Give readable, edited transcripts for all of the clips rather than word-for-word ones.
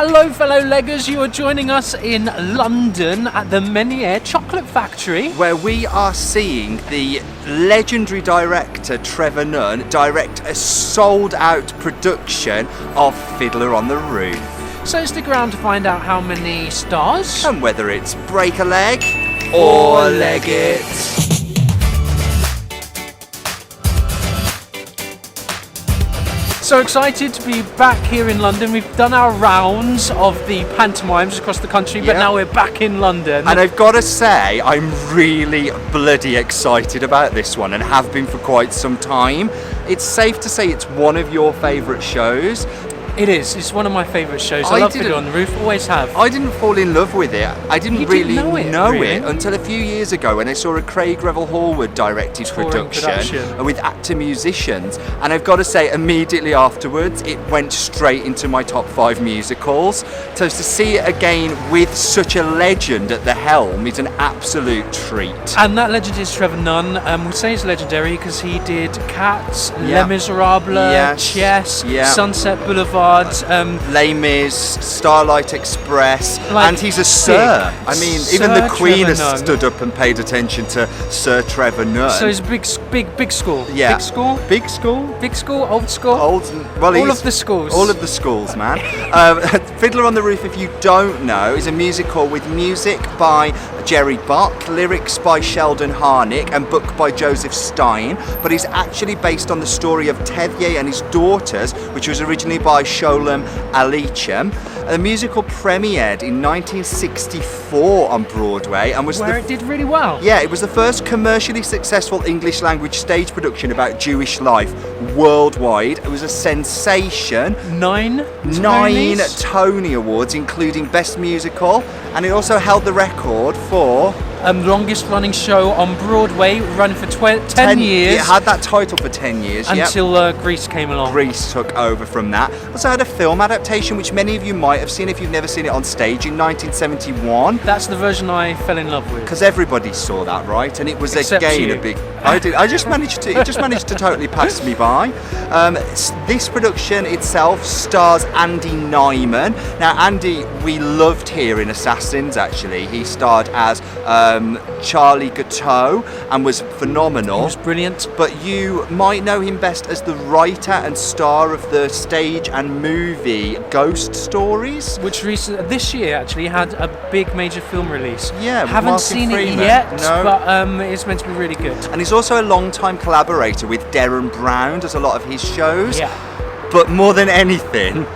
Hello fellow leggers, you are joining us in London at the Menier Chocolate Factory, where we are seeing the legendary director TREVOR NUNN direct a sold-out production of Fiddler on the Roof. so stick around to find out how many stars And whether it's break a leg or leg it. So excited to be back here in London. We've done our rounds of the pantomimes across the country, but now we're back in London. And I've got to say, I'm really bloody excited about this one and have been for quite some time. It's safe to say it's one of your favourite shows. It is. It's one of my favourite shows. I love Fiddler on the Roof. Always have. I didn't fall in love with it. I didn't really know it until a few years ago when I saw a Craig Revel Horwood directed production with actor musicians. And I've got to say, immediately afterwards, it went straight into my top 5 musicals. So to see it again with such a legend at the helm is an absolute treat. And that legend is TREVOR NUNN. We say he's legendary because he did Cats, Les Miserables, Chess, Sunset Boulevard, Les Mis, Starlight Express, and he's a Sir. I mean, Sir even the Queen Trevor has Nunn. stood up and paid attention to Sir TREVOR NUNN. So he's a big school. Yeah. Big school? Big school? Big school, old school? Well, all of the schools. All of the schools, man. Fiddler on the Roof, if you don't know, is a musical with music by Jerry Bach, lyrics by Sheldon Harnick, and book by Joseph Stein, but it's actually based on the story of Tevye and his daughters, which was originally by Sholem Aleichem. The musical premiered in 1964 on Broadway and was it did really well. Yeah, it was the first commercially successful English language stage production about Jewish life worldwide. It was a sensation. 9 Tony Awards, including Best Musical, and it also held the record for longest running show on Broadway, running for 10 years. It had that title for 10 years. Until Grease came along. Grease took over from that. Also had a film adaptation, which many of you might have seen if you've never seen it on stage, in 1971. That's the version I fell in love with. Because everybody saw that, right? And it was Except again you. a big. I did. It just managed to totally pass me by. This production itself stars Andy Nyman. Now, Andy, we loved here in Assassins. Actually, he starred as Charlie Gateau and was phenomenal. He was brilliant. But you might know him best as the writer and star of the stage and movie Ghost Stories, which this year actually had a big major film release. Yeah, with haven't Martin seen Freeman. it yet, No. but it's meant to be really good. And he's also a long-time collaborator with Derren Brown, does a lot of his shows. Yeah. But more than anything,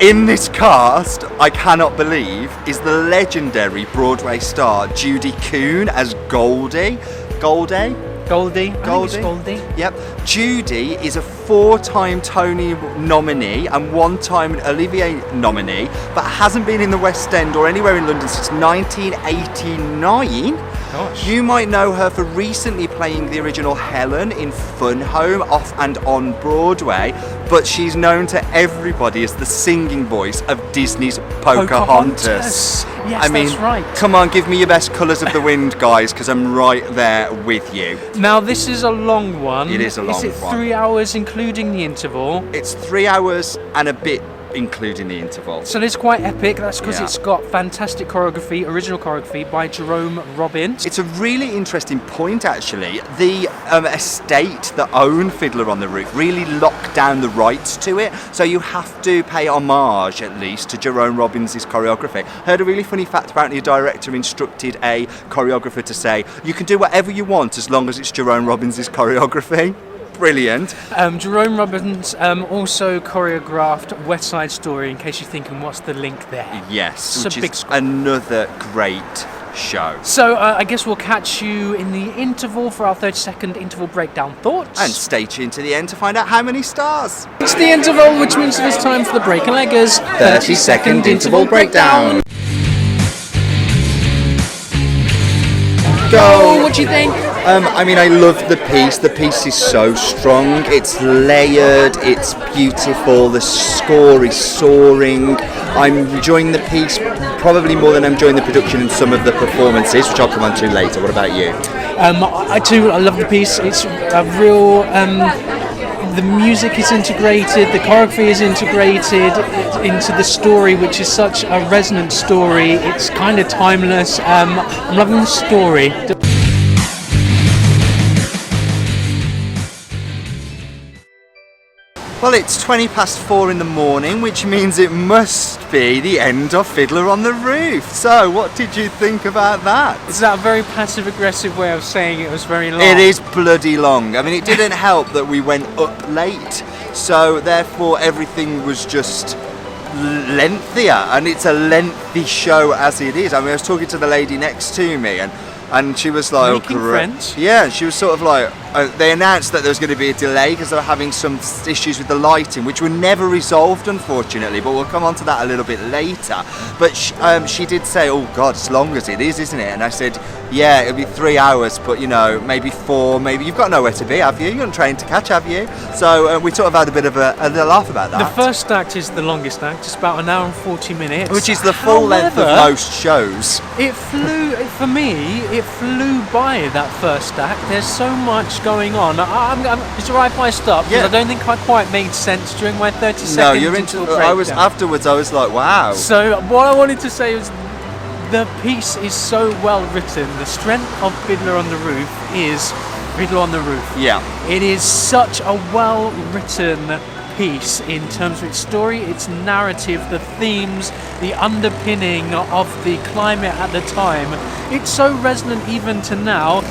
in this cast, I cannot believe, is the legendary Broadway star Judy Kuhn as Goldie. Goldie. Goldie? I think it's Goldie. Yep. Judy is a 4-time Tony nominee and 1-time Olivier nominee, but hasn't been in the West End or anywhere in London since 1989. Gosh. You might know her for recently playing the original Helen in Fun Home, off and on Broadway, but she's known to everybody as the singing voice of Disney's Pocahontas. Yes, that's right. Come on, give me your best colours of the wind, guys, because I'm right there with you. Now, this is a long one. It is a long one. Is it 3 hours including the interval? It's 3 hours and a bit including the interval. So it's quite epic. That's because it's got fantastic choreography, original choreography by Jerome Robbins. It's a really interesting point, actually. The estate that own Fiddler on the Roof really locked down the rights to it, so you have to pay homage, at least, to Jerome Robbins' choreography. I heard a really funny fact. Apparently a director instructed a choreographer to say, you can do whatever you want as long as it's Jerome Robbins' choreography. Brilliant. Jerome Robbins also choreographed West Side Story, in case you're thinking, what's the link there? Yes, it's which is another great show. So I guess we'll catch you in the interval for our 30-second interval breakdown thoughts. And stay tuned to the end to find out how many stars. It's the interval, which means it's time for the break and leggers 30-second interval breakdown. Go! What do you think? I mean, I love the piece. The piece is so strong. It's layered, it's beautiful, the score is soaring. I'm enjoying the piece probably more than I'm enjoying the production and some of the performances, which I'll come on to later. What about you? I love the piece. It's a real the music is integrated, the choreography is integrated into the story, which is such a resonant story. It's kind of timeless. I'm loving the story. Well, it's 4:20 in the morning, which means it must be the end of Fiddler on the Roof. So, what did you think about that? Is that a very passive-aggressive way of saying it was very long? It is bloody long. I mean, it didn't help that we went up late, so therefore everything was just lengthier, and it's a lengthy show as it is. I mean, I was talking to the lady next to me, and she was like, Making friends? Yeah, she was sort of like, they announced that there was going to be a delay because they were having some issues with the lighting, which were never resolved, unfortunately, but we'll come on to that a little bit later. But she did say, oh God, as long as it is, isn't it? And I said, yeah, it'll be 3 hours, but you know, maybe 4, maybe you've got nowhere to be, have you? You've got a train to catch, have you? So we sort of had a bit of a laugh about that. The first act is the longest act, it's about an hour and 40 minutes. Which is the full length of most shows. It flew, for me, it flew by that first act. There's so much going on. It's alright if I stop, because I don't think I quite made sense during my 30 seconds. No, you're into. Afterwards, I was like, wow. So what I wanted to say was, the piece is so well written. The strength of Fiddler on the Roof is Fiddler on the Roof. Yeah. It is such a well written piece in terms of its story, its narrative, the themes, the underpinning of the climate at the time. It's so resonant even to now,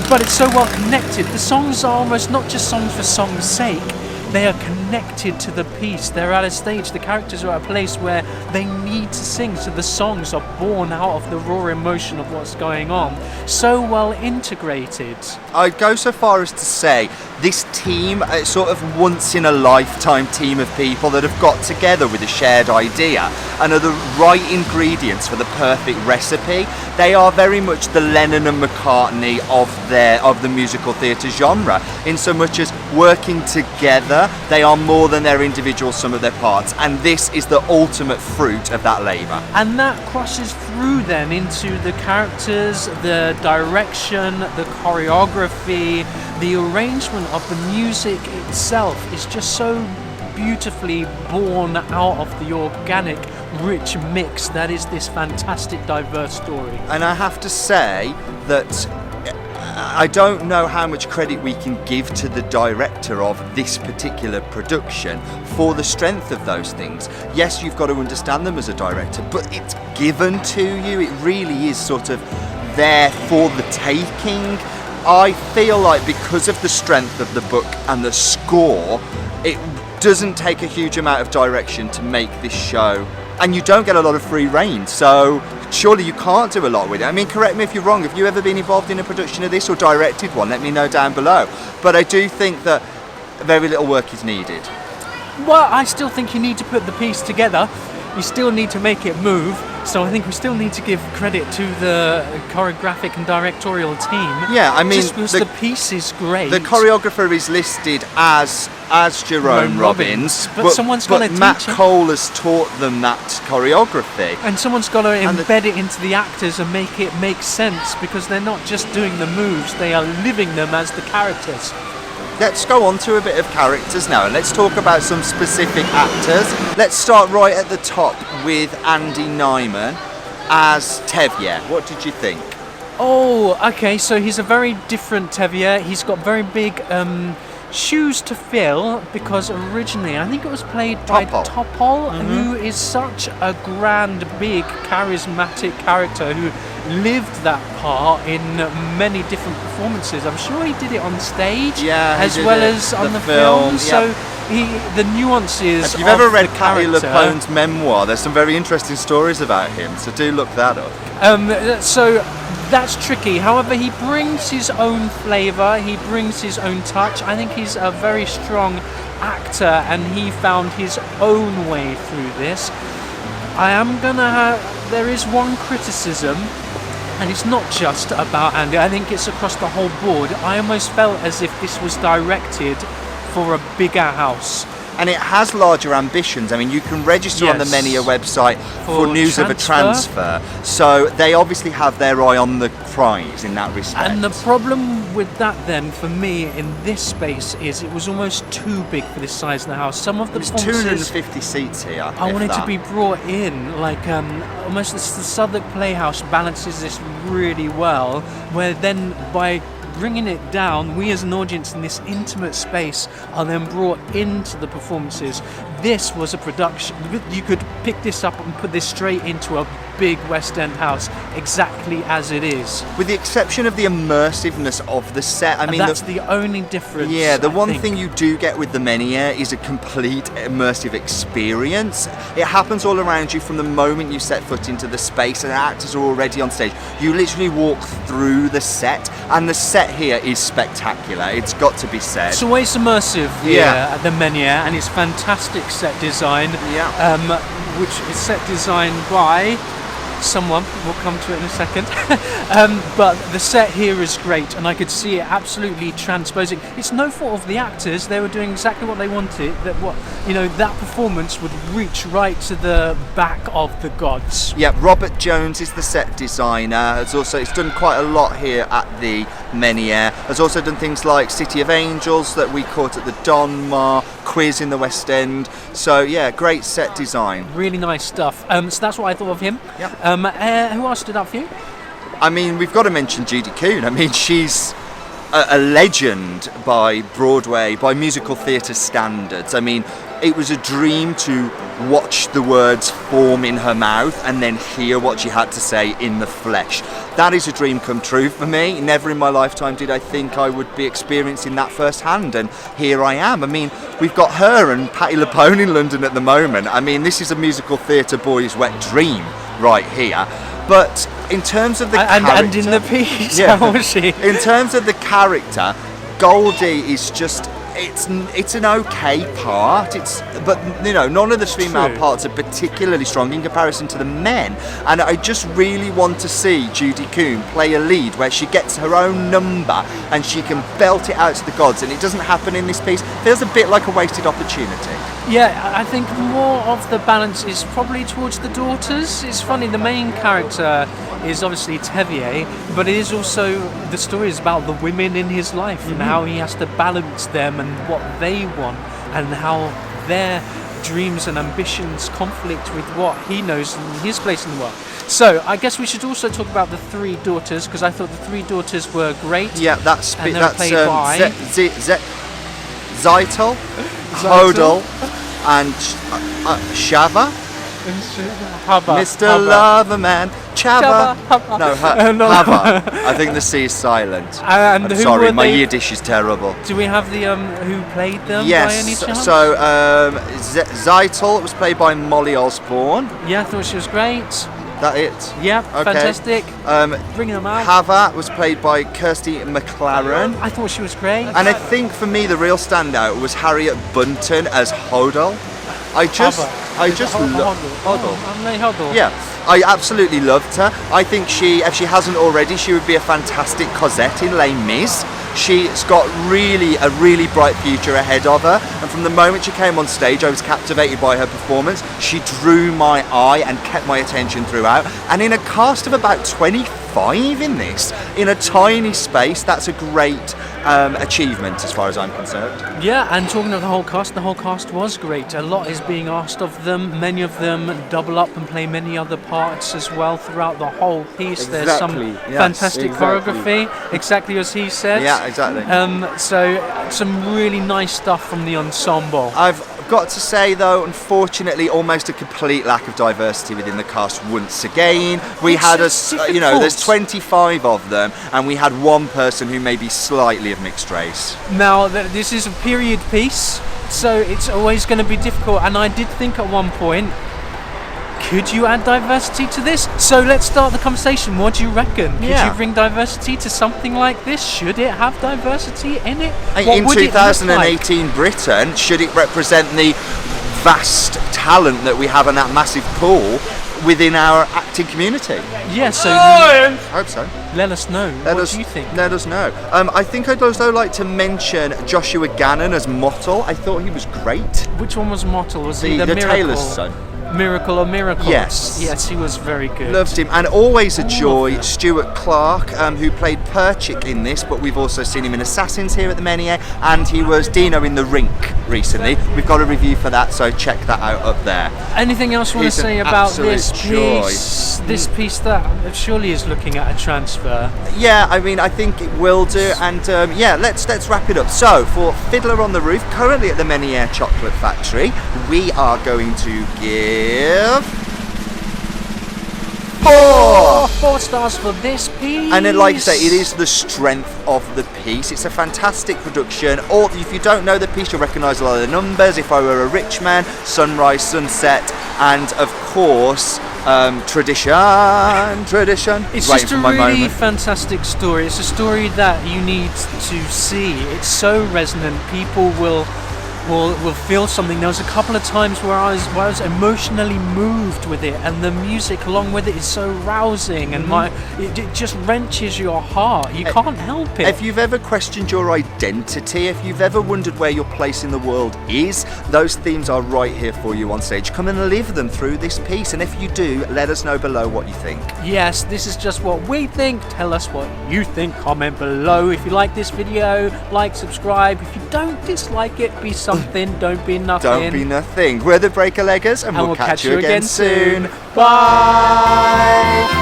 but it's so well connected. The songs are almost not just songs for song's sake. They are connected to the piece. They're at a stage, the characters are at a place where they need to sing, so the songs are born out of the raw emotion of what's going on. So well integrated. I'd go so far as to say this team, sort of once in a lifetime team of people that have got together with a shared idea and are the right ingredients for the perfect recipe. They are very much the Lennon and McCartney of the musical theatre genre, in so much as working together, they are more than their individual sum of their parts, and this is the ultimate fruit of that labour. And that crosses through then into the characters, the direction, the choreography, the arrangement of the music itself is just so beautifully born out of the organic, rich mix that is this fantastic, diverse story. And I have to say that I don't know how much credit we can give to the director of this particular production for the strength of those things. Yes, you've got to understand them as a director, but it's given to you. It really is sort of there for the taking. I feel like because of the strength of the book and the score, it doesn't take a huge amount of direction to make this show, and you don't get a lot of free rein, so surely you can't do a lot with it. I mean, correct me if you're wrong. Have you ever been involved in a production of this or directed one? Let me know down below. But I do think that very little work is needed. Well, I still think you need to put the piece together. You still need to make it move. So I think we still need to give credit to the choreographic and directorial team. Yeah, I mean, the piece is great. The choreographer is listed as Jerome Robbins, but someone's got to teach Matt it. Cole has taught them that choreography. And someone's got to embed it into the actors and make it make sense, because they're not just doing the moves, they are living them as the characters. Let's go on to a bit of characters now, and let's talk about some specific actors. Let's start right at the top with Andy Nyman as Tevye. What did you think? Oh, okay, so he's a very different Tevye. He's got very big shoes to fill, because originally I think it was played by Topol, who is such a grand, big, charismatic character who lived that part in many different performances. I'm sure he did it on stage as well as on the film. So the nuances. If you've ever read Patti LuPone's memoir, there's some very interesting stories about him, so do look that up. So that's tricky. However, he brings his own flavour, he brings his own touch. I think he's a very strong actor, and he found his own way through this. There is one criticism, and it's not just about Andy, I think it's across the whole board. I almost felt as if this was directed for a bigger house. and it has larger ambitions. I mean, you can register on the Menier website for news of a transfer, so they obviously have their eye on the prize in that respect. And the problem with that then, for me, in this space, is it was almost too big for this size of the house. Some of the There's 250 seats here. I wanted to be brought in, like almost the Southwark Playhouse balances this really well, where then by bringing it down, we as an audience in this intimate space are then brought into the performances. This was a production. You could pick this up and put this straight into a big West End house, exactly as it is. With the exception of the immersiveness of the set. I mean, that's the only difference. Yeah, the one thing you do get with the Menier is a complete immersive experience. It happens all around you from the moment you set foot into the space, and actors are already on stage. You literally walk through the set, and the set here is spectacular. It's got to be said. It's always immersive here at the Menier, and it's fantastic set design. Which is set designed by someone, we'll come to it in a second. But the set here is great, and I could see it absolutely transposing. It's no fault of the actors, they were doing exactly what they wanted, that performance would reach right to the back of the gods. Yeah, Robert Jones is the set designer. He's done quite a lot here at the Menier. Has also done things like City of Angels that we caught at the Donmar, Quiz in the West End. So yeah, great set design. Really nice stuff. So that's what I thought of him. Yep. Who else stood out for you? I mean, we've got to mention Judy Kuhn. I mean, she's a legend by Broadway, by musical theatre standards. I mean, it was a dream to watch the words form in her mouth and then hear what she had to say in the flesh. That is a dream come true for me. Never in my lifetime did I think I would be experiencing that firsthand, and here I am. I mean, we've got her and Patti LuPone in London at the moment. I mean, this is a musical theatre boy's wet dream right here. But in terms of the character, and in the piece, how was she? In terms of the character, Goldie is just, it's an okay part. But none of the female parts are particularly strong in comparison to the men. And I just really want to see Judy Kuhn play a lead where she gets her own number and she can belt it out to the gods. And it doesn't happen in this piece. Feels a bit like a wasted opportunity. Yeah, I think more of the balance is probably towards the daughters. It's funny, the main character is obviously Tevier, but it is also, the story is about the women in his life and how he has to balance them and what they want and how their dreams and ambitions conflict with what he knows in his place in the world. So I guess we should also talk about the three daughters, because I thought the three daughters were great. Yeah, that's played by Zeitel, Hodel, and Shava. Mr. Loverman, Chava. No, Hava. I think the C is silent. And I'm sorry, my Yiddish is terrible. Do we have the who played them yes, by any chance? So Zeitel was played by Molly Osborne. Yeah, I thought she was great. That it? Yeah, okay. Fantastic. Bringing them out. Hava was played by Kirsty McLaren. I thought she was great. And I think for me the real standout was Harriet Bunton as Hodel. I just love Hodel. Yeah, I absolutely loved her. I think if she hasn't already, she would be a fantastic Cosette in Les Mis. She's got a really bright future ahead of her, and from the moment she came on stage I was captivated by her performance. She drew my eye and kept my attention throughout, and in a cast of about 25 in this, in a tiny space, that's a great achievement as far as I'm concerned. Yeah, and talking of the whole cast was great. A lot is being asked of them. Many of them double up and play many other parts as well throughout the whole piece. There's some fantastic choreography, exactly as he said. Yeah, exactly. So some really nice stuff from the ensemble. I've got to say though, unfortunately, almost a complete lack of diversity within the cast once again. We had there's 25 of them, and we had one person who may be slightly of mixed race. Now, this is a period piece, so it's always going to be difficult, and I did think at one point, could you add diversity to this? So let's start the conversation. What do you reckon? Could you bring diversity to something like this? Should it have diversity in it? In 2018 Britain, should it represent the vast talent that we have and that massive pool within our acting community. Yeah, so I hope so. let us know. What do you think? Let us know. I think I'd also like to mention Joshua Gannon as Mottle. I thought he was great. Which one was Mottle? Was he the Miracle? Tailor's son. Miracle or Miracles? Yes. Yes, he was very good. Loved him. And always a joy, Stuart Clark, who played Perchik in this, but we've also seen him in Assassins here at the Menier, and he was Dino in The Rink recently. We've got a review for that, so check that out up there. Anything else you want to say about this joy. piece? This piece that surely is looking at a transfer. Yeah, I mean, I think it will do, and yeah, let's wrap it up. So, for Fiddler on the Roof, currently at the Menier Chocolate Factory, we are going to give 4 stars for this piece. And then, like I say, it is the strength of the piece. It's a fantastic production. Or if you don't know the piece, you'll recognise a lot of the numbers. If I Were a Rich Man, Sunrise, Sunset, and of course, Tradition. It's just a really fantastic story. It's a story that you need to see. It's so resonant. People will feel something. There was a couple of times where I was emotionally moved with it, and the music along with it is so rousing, and it just wrenches your heart. You can't help it. If you've ever questioned your identity, if you've ever wondered where your place in the world is, those themes are right here for you on stage. Come and live them through this piece, and if you do, let us know below what you think. Yes, this is just what we think. Tell us what you think. Comment below. If you like this video, like, subscribe. If you don't dislike it, be something. Don't be nothing. Don't be nothing. We're the Breaker Leggers, and we'll catch you again soon. Bye.